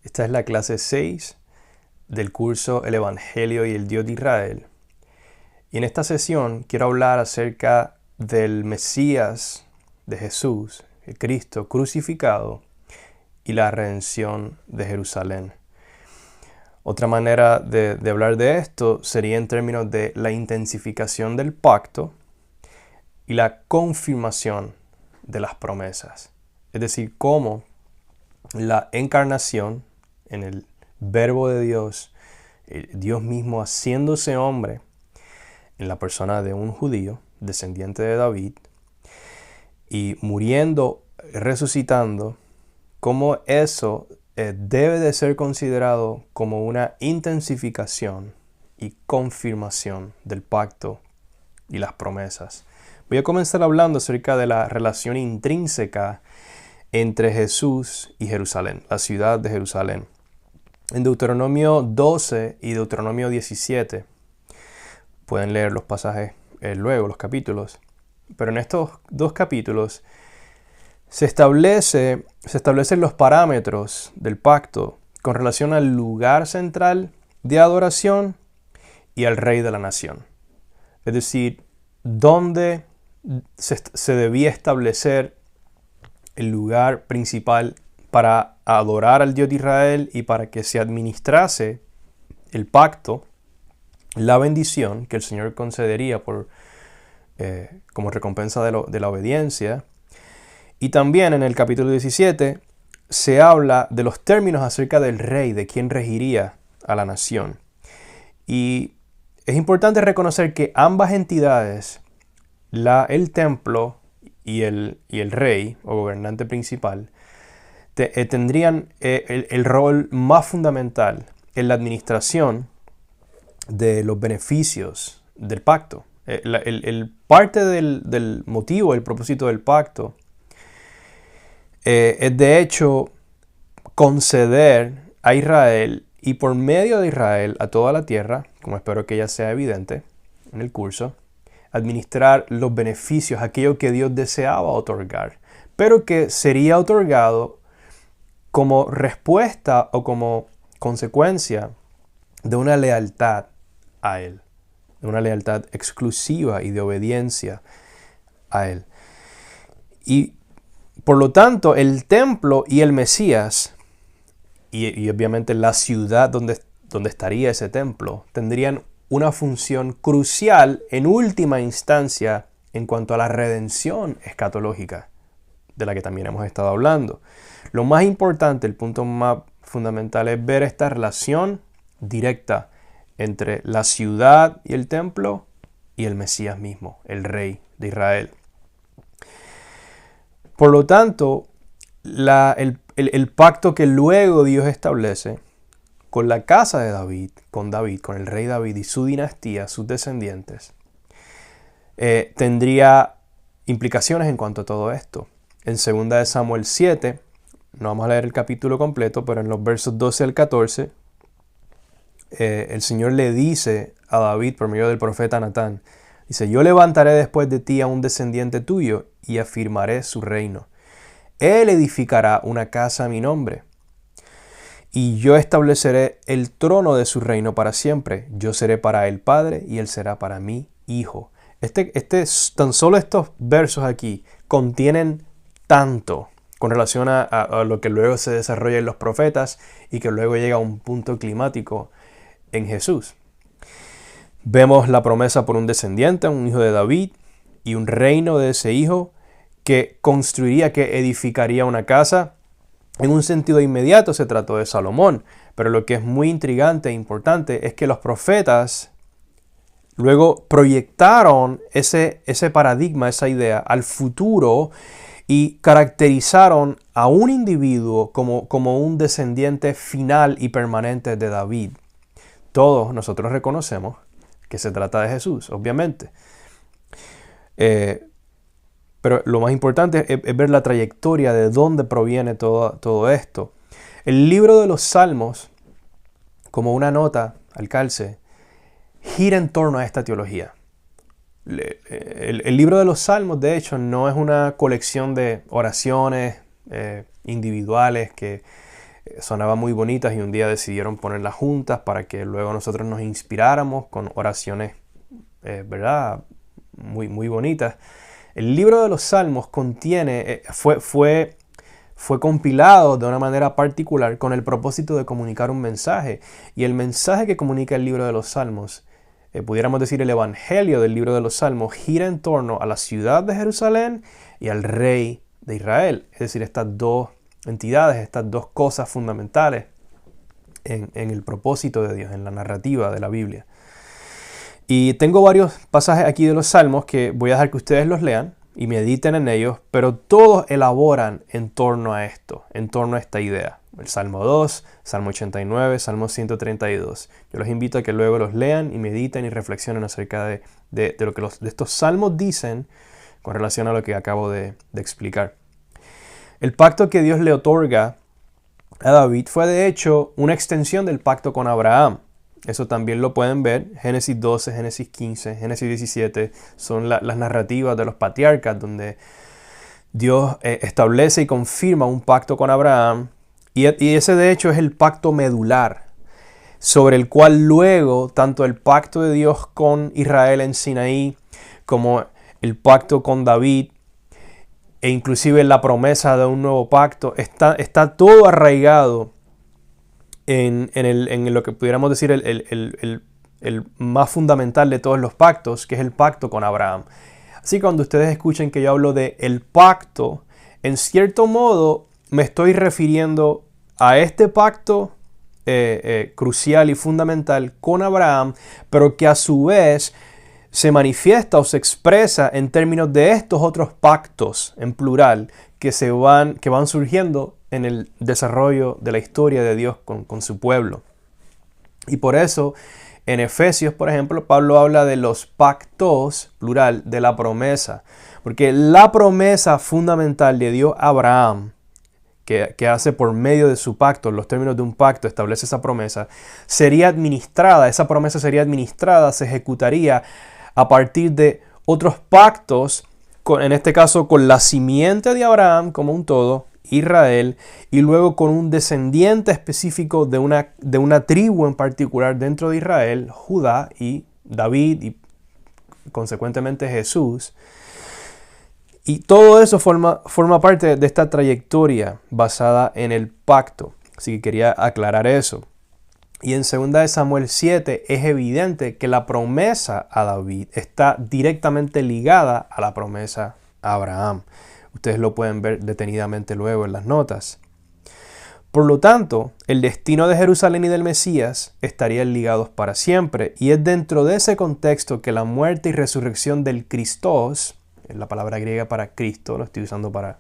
Esta es la clase 6 del curso El Evangelio y el Dios de Israel. Y en esta sesión quiero hablar acerca del Mesías de Jesús, el Cristo crucificado, y la redención de Jerusalén. Otra manera de hablar de esto sería en términos de la intensificación del pacto y la confirmación de las promesas. Es decir, cómo la encarnación en el Verbo de Dios, Dios mismo haciéndose hombre en la persona de un judío, descendiente de David, y muriendo, resucitando, cómo eso debe de ser considerado como una intensificación y confirmación del pacto y las promesas. Voy a comenzar hablando acerca de la relación intrínseca entre Jesús y Jerusalén, la ciudad de Jerusalén. En Deuteronomio 12 y Deuteronomio 17, pueden leer los pasajes luego, los capítulos, pero en estos dos capítulos se establecen los parámetros del pacto con relación al lugar central de adoración y al rey de la nación. Es decir, dónde se debía establecer el lugar principal para adorar al Dios de Israel y para que se administrase el pacto, la bendición que el Señor concedería como recompensa de la obediencia. Y también en el capítulo 17 se habla de los términos acerca del rey, de quién regiría a la nación. Y es importante reconocer que ambas entidades, el templo y el rey o gobernante principal, tendrían el rol más fundamental en la administración de los beneficios del pacto. Parte del motivo, el propósito del pacto, es de hecho conceder a Israel y por medio de Israel a toda la tierra, como espero que ya sea evidente en el curso, administrar los beneficios, aquello que Dios deseaba otorgar, pero que sería otorgado como respuesta o como consecuencia de una lealtad a Él, de una lealtad exclusiva y de obediencia a Él. Y por lo tanto, el templo y el Mesías, y obviamente la ciudad donde estaría ese templo, tendrían una función crucial en última instancia en cuanto a la redención escatológica, de la que también hemos estado hablando. Lo más importante, el punto más fundamental, es ver esta relación directa entre la ciudad y el templo y el Mesías mismo, el Rey de Israel. Por lo tanto, el pacto que luego Dios establece con la casa de David, con el rey David y su dinastía, sus descendientes, tendría implicaciones en cuanto a todo esto. En 2 de Samuel 7, no vamos a leer el capítulo completo, pero en los versos 12 al 14, el Señor le dice a David por medio del profeta Natán, dice: yo levantaré después de ti a un descendiente tuyo y afirmaré su reino. Él edificará una casa a mi nombre, y yo estableceré el trono de su reino para siempre. Yo seré para él padre, y él será para mí hijo. Tan solo estos versos aquí contienen tanto con relación a lo que luego se desarrolla en los profetas y que luego llega a un punto climático en Jesús. Vemos la promesa por un descendiente, un hijo de David, y un reino de ese hijo que construiría, que edificaría una casa. En un sentido inmediato se trató de Salomón, pero lo que es muy intrigante e importante es que los profetas luego proyectaron ese paradigma, esa idea al futuro y caracterizaron a un individuo como un descendiente final y permanente de David. Todos nosotros reconocemos que se trata de Jesús, obviamente. Pero lo más importante es ver la trayectoria de dónde proviene todo esto. El libro de los Salmos, como una nota al calce, gira en torno a esta teología. El libro de los Salmos, de hecho, no es una colección de oraciones individuales que sonaban muy bonitas y un día decidieron ponerlas juntas para que luego nosotros nos inspiráramos con oraciones, ¿verdad? Muy, muy bonitas. El libro de los Salmos contiene, fue compilado de una manera particular con el propósito de comunicar un mensaje. Y el mensaje que comunica el libro de los Salmos, pudiéramos decir el evangelio del libro de los Salmos, gira en torno a la ciudad de Jerusalén y al rey de Israel. Es decir, estas dos entidades, estas dos cosas fundamentales en el propósito de Dios, en la narrativa de la Biblia. Y tengo varios pasajes aquí de los Salmos que voy a dejar que ustedes los lean y mediten en ellos, pero todos elaboran en torno a esto, en torno a esta idea. El Salmo 2, Salmo 89, Salmo 132. Yo los invito a que luego los lean y mediten y reflexionen acerca de lo que de estos salmos dicen con relación a lo que acabo de explicar. El pacto que Dios le otorga a David fue de hecho una extensión del pacto con Abraham. Eso también lo pueden ver. Génesis 12, Génesis 15, Génesis 17 son las narrativas de los patriarcas donde Dios establece y confirma un pacto con Abraham. Y ese de hecho es el pacto medular, sobre el cual luego tanto el pacto de Dios con Israel en Sinaí como el pacto con David e inclusive la promesa de un nuevo pacto está todo arraigado en lo que pudiéramos decir el más fundamental de todos los pactos, que es el pacto con Abraham. Así que cuando ustedes escuchen que yo hablo de el pacto, en cierto modo me estoy refiriendo a este pacto crucial y fundamental con Abraham, pero que a su vez se manifiesta o se expresa en términos de estos otros pactos en plural que van surgiendo en el desarrollo de la historia de Dios con su pueblo. Y por eso en Efesios, por ejemplo, Pablo habla de los pactos, plural, de la promesa. Porque la promesa fundamental de Dios a Abraham, que hace por medio de su pacto, en los términos de un pacto, establece esa promesa, esa promesa sería administrada, se ejecutaría a partir de otros pactos, en este caso con la simiente de Abraham como un todo, Israel, y luego con un descendiente específico de una tribu en particular dentro de Israel, Judá y David y consecuentemente Jesús. Y todo eso forma parte de esta trayectoria basada en el pacto. Así que quería aclarar eso. Y en 2 Samuel 7 es evidente que la promesa a David está directamente ligada a la promesa a Abraham. Ustedes lo pueden ver detenidamente luego en las notas. Por lo tanto, el destino de Jerusalén y del Mesías estarían ligados para siempre. Y es dentro de ese contexto que la muerte y resurrección del Christos, la palabra griega para Cristo, lo estoy usando para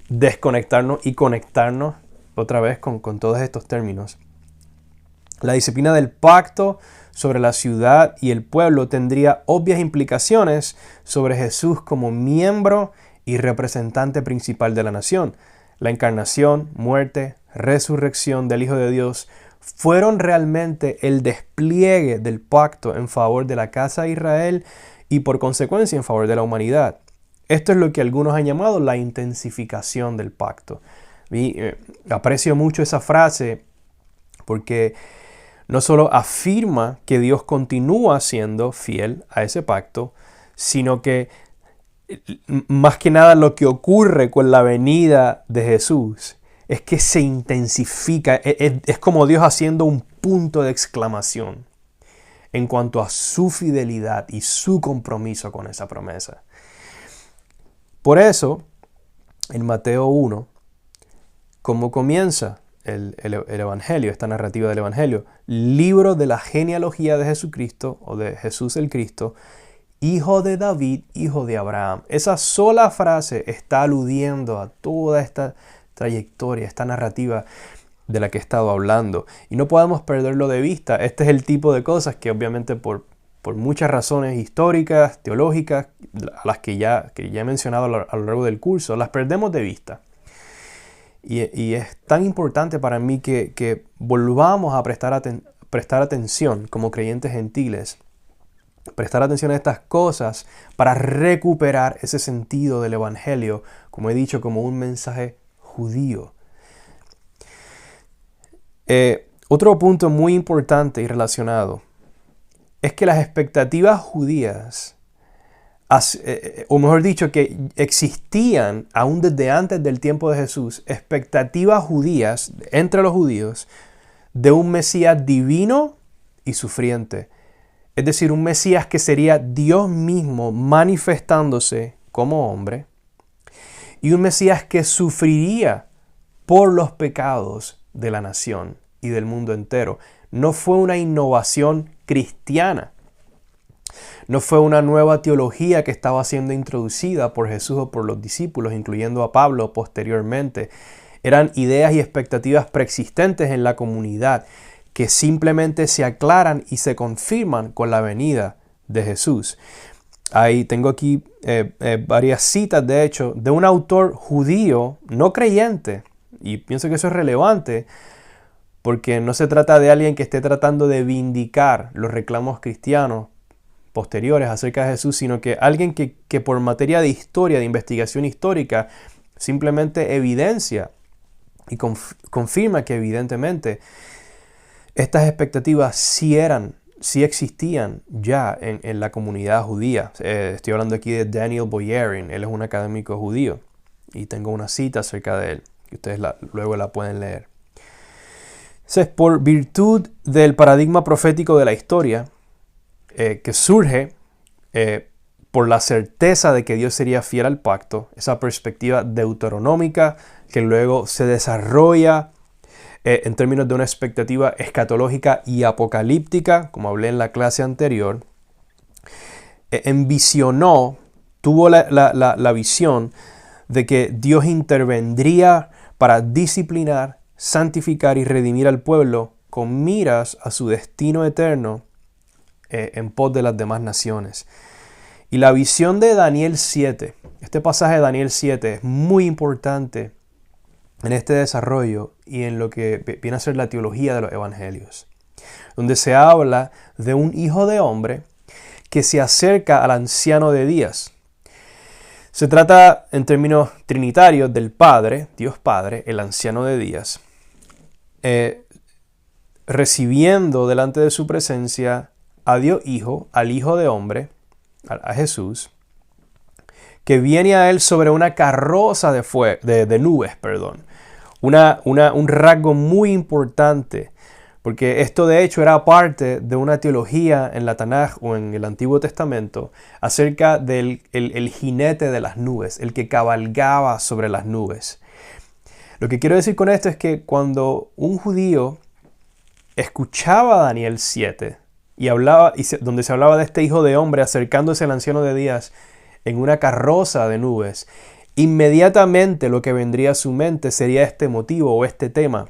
desconectarnos y conectarnos otra vez con todos estos términos. La disciplina del pacto sobre la ciudad y el pueblo tendría obvias implicaciones sobre Jesús como miembro y representante principal de la nación. La encarnación, muerte, resurrección del Hijo de Dios fueron realmente el despliegue del pacto en favor de la casa de Israel y por consecuencia en favor de la humanidad. Esto es lo que algunos han llamado la intensificación del pacto. Y aprecio mucho esa frase porque no solo afirma que Dios continúa siendo fiel a ese pacto, sino que más que nada lo que ocurre con la venida de Jesús es que se intensifica, es como Dios haciendo un punto de exclamación en cuanto a su fidelidad y su compromiso con esa promesa. Por eso, en Mateo 1, ¿cómo comienza el Evangelio, esta narrativa del Evangelio? Libro de la genealogía de Jesucristo, o de Jesús el Cristo, hijo de David, hijo de Abraham. Esa sola frase está aludiendo a toda esta trayectoria, esta narrativa de la que he estado hablando. Y no podemos perderlo de vista. Este es el tipo de cosas que obviamente por muchas razones históricas, teológicas, a las que ya he mencionado a lo largo del curso, las perdemos de vista. Y es tan importante para mí que volvamos a prestar atención como creyentes gentiles, prestar atención a estas cosas para recuperar ese sentido del Evangelio, como he dicho, como un mensaje judío. Otro punto muy importante y relacionado es que las expectativas judías, o mejor dicho, que existían aún desde antes del tiempo de Jesús, expectativas judías entre los judíos de un Mesías divino y sufriente. Es decir, un Mesías que sería Dios mismo manifestándose como hombre, y un Mesías que sufriría por los pecados de la nación y del mundo entero. No fue una innovación cristiana. No fue una nueva teología que estaba siendo introducida por Jesús o por los discípulos, incluyendo a Pablo posteriormente. Eran ideas y expectativas preexistentes en la comunidad que simplemente se aclaran y se confirman con la venida de Jesús. Ahí tengo aquí varias citas, de hecho, de un autor judío no creyente, y pienso que eso es relevante porque no se trata de alguien que esté tratando de vindicar los reclamos cristianos posteriores acerca de Jesús, sino que alguien que por materia de historia, de investigación histórica, simplemente evidencia y confirma que evidentemente estas expectativas sí existían ya en la comunidad judía. Estoy hablando aquí de Daniel Boyarin, él es un académico judío y tengo una cita acerca de él, que ustedes luego la pueden leer. Entonces, por virtud del paradigma profético de la historia, que surge por la certeza de que Dios sería fiel al pacto, esa perspectiva deuteronómica que luego se desarrolla en términos de una expectativa escatológica y apocalíptica, como hablé en la clase anterior, tuvo la visión de que Dios intervendría para disciplinar, santificar y redimir al pueblo con miras a su destino eterno en pos de las demás naciones. Y la visión de Daniel 7, este pasaje de Daniel 7 es muy importante en este desarrollo y en lo que viene a ser la teología de los evangelios, donde se habla de un hijo de hombre que se acerca al anciano de días. Se trata en términos trinitarios del Padre, Dios Padre, el anciano de días, recibiendo delante de su presencia a Dios Hijo, al Hijo de Hombre, a Jesús, que viene a él sobre una carroza de nubes, un rasgo muy importante, porque esto de hecho era parte de una teología en la Tanaj o en el Antiguo Testamento acerca del el jinete de las nubes, el que cabalgaba sobre las nubes. Lo que quiero decir con esto es que cuando un judío escuchaba Daniel 7 y donde se hablaba de este hijo de hombre acercándose al anciano de días en una carroza de nubes, inmediatamente lo que vendría a su mente sería este motivo o este tema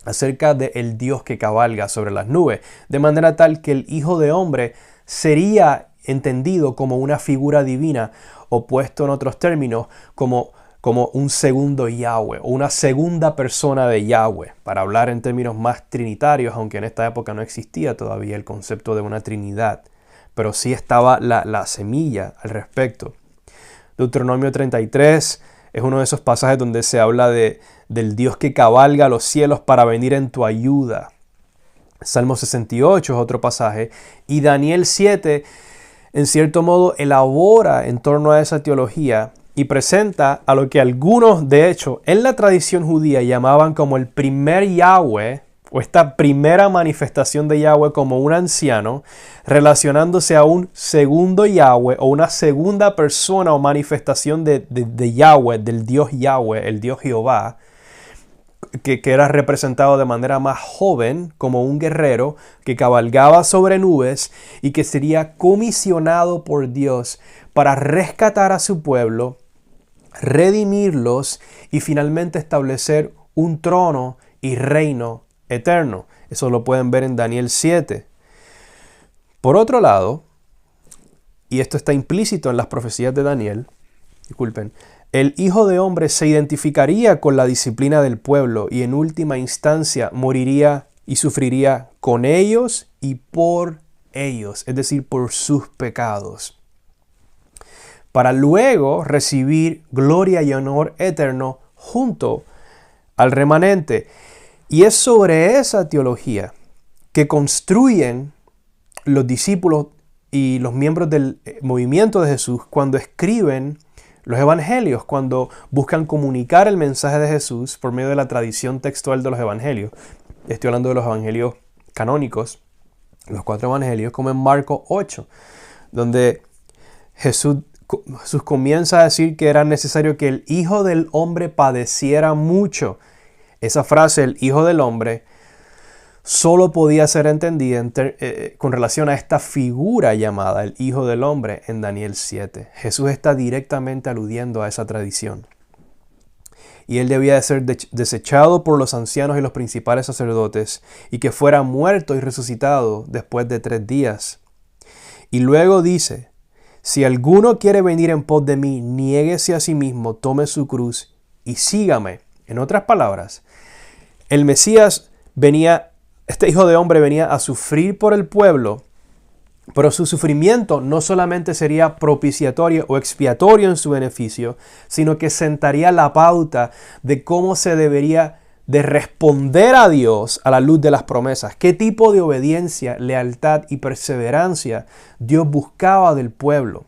acerca del Dios que cabalga sobre las nubes, de manera tal que el Hijo de Hombre sería entendido como una figura divina, o puesto en otros términos, como un segundo Yahweh, o una segunda persona de Yahweh, para hablar en términos más trinitarios, aunque en esta época no existía todavía el concepto de una trinidad, pero sí estaba la semilla al respecto. Deuteronomio 33 es uno de esos pasajes donde se habla del Dios que cabalga a los cielos para venir en tu ayuda. Salmo 68 es otro pasaje. Y Daniel 7, en cierto modo, elabora en torno a esa teología y presenta a lo que algunos, de hecho, en la tradición judía llamaban como el primer Yahweh, o esta primera manifestación de Yahweh como un anciano, relacionándose a un segundo Yahweh o una segunda persona o manifestación de Yahweh, del Dios Yahweh, el Dios Jehová, que era representado de manera más joven como un guerrero que cabalgaba sobre nubes y que sería comisionado por Dios para rescatar a su pueblo, redimirlos y finalmente establecer un trono y reino eterno. Eso lo pueden ver en Daniel 7. Por otro lado, y esto está implícito en las profecías de Daniel, el Hijo de Hombre se identificaría con la disciplina del pueblo y en última instancia moriría y sufriría con ellos y por ellos, es decir, por sus pecados, para luego recibir gloria y honor eterno junto al remanente. Y es sobre esa teología que construyen los discípulos y los miembros del movimiento de Jesús cuando escriben los evangelios, cuando buscan comunicar el mensaje de Jesús por medio de la tradición textual de los evangelios. Estoy hablando de los evangelios canónicos, los 4 evangelios, como en Marcos 8, donde Jesús comienza a decir que era necesario que el Hijo del Hombre padeciera mucho. Esa frase, el Hijo del Hombre, solo podía ser entendida con relación a esta figura llamada el Hijo del Hombre en Daniel 7. Jesús está directamente aludiendo a esa tradición. Y él debía de ser desechado por los ancianos y los principales sacerdotes, y que fuera muerto y resucitado después de 3 días. Y luego dice, si alguno quiere venir en pos de mí, niéguese a sí mismo, tome su cruz y sígame. En otras palabras, el Mesías este Hijo de Hombre venía a sufrir por el pueblo, pero su sufrimiento no solamente sería propiciatorio o expiatorio en su beneficio, sino que sentaría la pauta de cómo se debería de responder a Dios a la luz de las promesas. ¿Qué tipo de obediencia, lealtad y perseverancia Dios buscaba del pueblo?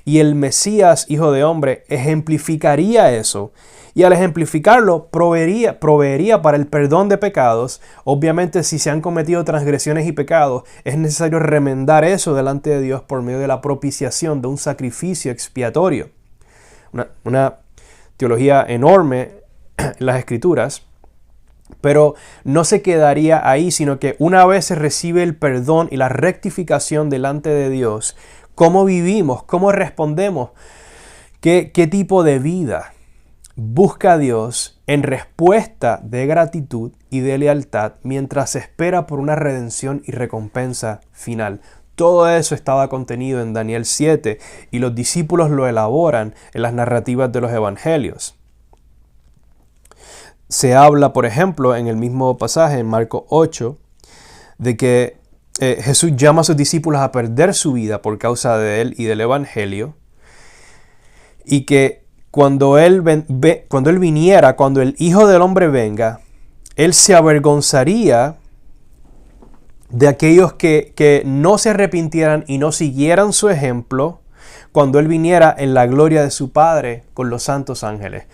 Y el Mesías, Hijo de Hombre, ejemplificaría eso. Y al ejemplificarlo, proveería para el perdón de pecados. Obviamente, si se han cometido transgresiones y pecados, es necesario remendar eso delante de Dios por medio de la propiciación de un sacrificio expiatorio. Una teología enorme en las Escrituras. Pero no se quedaría ahí, sino que una vez se recibe el perdón y la rectificación delante de Dios, ¿cómo vivimos? ¿Cómo respondemos? ¿Qué tipo de vida busca a Dios en respuesta de gratitud y de lealtad mientras se espera por una redención y recompensa final? Todo eso estaba contenido en Daniel 7 y los discípulos lo elaboran en las narrativas de los evangelios. Se habla, por ejemplo, en el mismo pasaje, en Marcos 8, de que Jesús llama a sus discípulos a perder su vida por causa de él y del evangelio, y que cuando él viniera, cuando el Hijo del Hombre venga, él se avergonzaría de aquellos que no se arrepintieran y no siguieran su ejemplo cuando él viniera en la gloria de su Padre con los santos ángeles.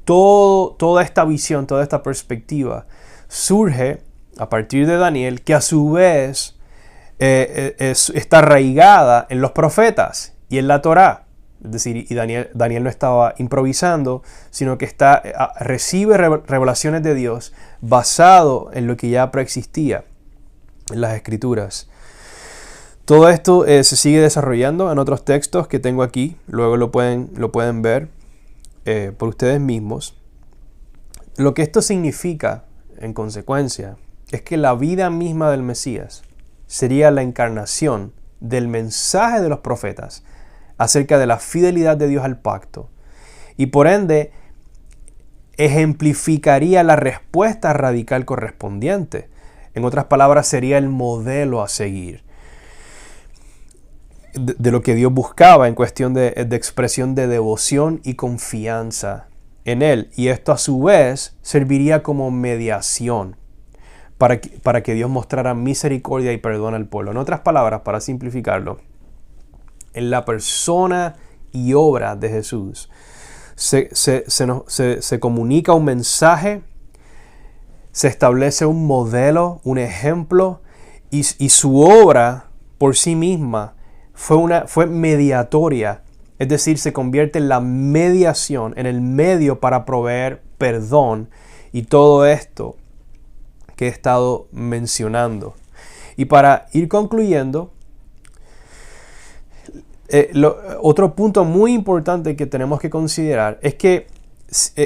Toda esta visión, toda esta perspectiva surge a partir de Daniel, que a su vez está arraigada en los profetas y en la Torá. Es decir, y Daniel no estaba improvisando, sino que recibe revelaciones de Dios basado en lo que ya preexistía en las Escrituras. Todo esto se sigue desarrollando en otros textos que tengo aquí. Luego lo pueden ver por ustedes mismos. Lo que esto significa, en consecuencia, es que la vida misma del Mesías sería la encarnación del mensaje de los profetas acerca de la fidelidad de Dios al pacto, y por ende ejemplificaría la respuesta radical correspondiente. En otras palabras, sería el modelo a seguir de lo que Dios buscaba en cuestión de expresión de devoción y confianza en Él. Y esto a su vez serviría como mediación para que Dios mostrara misericordia y perdón al pueblo. En otras palabras, para simplificarlo, en la persona y obra de Jesús se comunica un mensaje, se establece un modelo, un ejemplo, y su obra por sí misma fue mediatoria, es decir, se convierte en la mediación, en el medio para proveer perdón y todo esto que he estado mencionando. Y para ir concluyendo, otro punto muy importante que tenemos que considerar es que,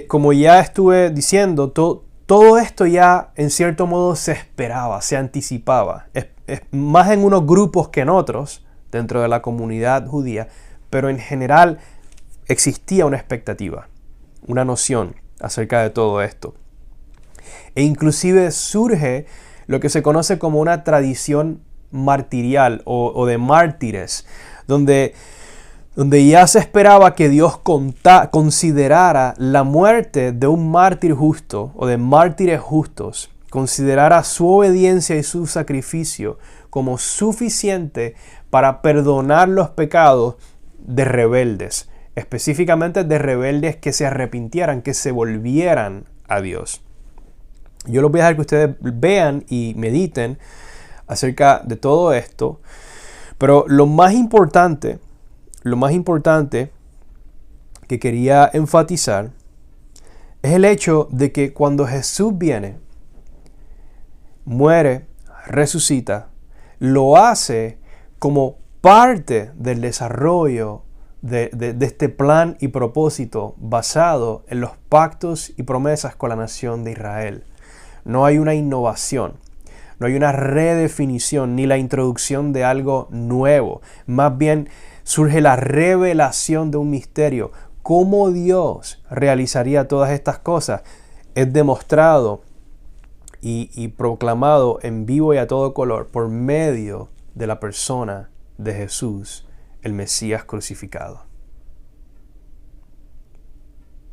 como ya estuve diciendo, todo esto ya en cierto modo se esperaba, se anticipaba, es más en unos grupos que en otros, dentro de la comunidad judía, pero en general existía una expectativa, una noción acerca de todo esto. E inclusive surge lo que se conoce como una tradición martirial o de mártires, donde ya se esperaba que Dios considerara la muerte de un mártir justo o de mártires justos considerara su obediencia y su sacrificio como suficiente para perdonar los pecados de rebeldes, específicamente de rebeldes que se arrepintieran, que se volvieran a Dios. Yo los voy a dejar que ustedes vean y mediten acerca de todo esto, pero lo más importante que quería enfatizar es el hecho de que cuando Jesús viene, muere, resucita, lo hace como parte del desarrollo de este plan y propósito basado en los pactos y promesas con la nación de Israel. No hay una innovación, no hay una redefinición ni la introducción de algo nuevo. Más bien surge la revelación de un misterio. ¿Cómo Dios realizaría todas estas cosas? Es demostrado y proclamado en vivo y a todo color por medio de la persona de Jesús, el Mesías crucificado.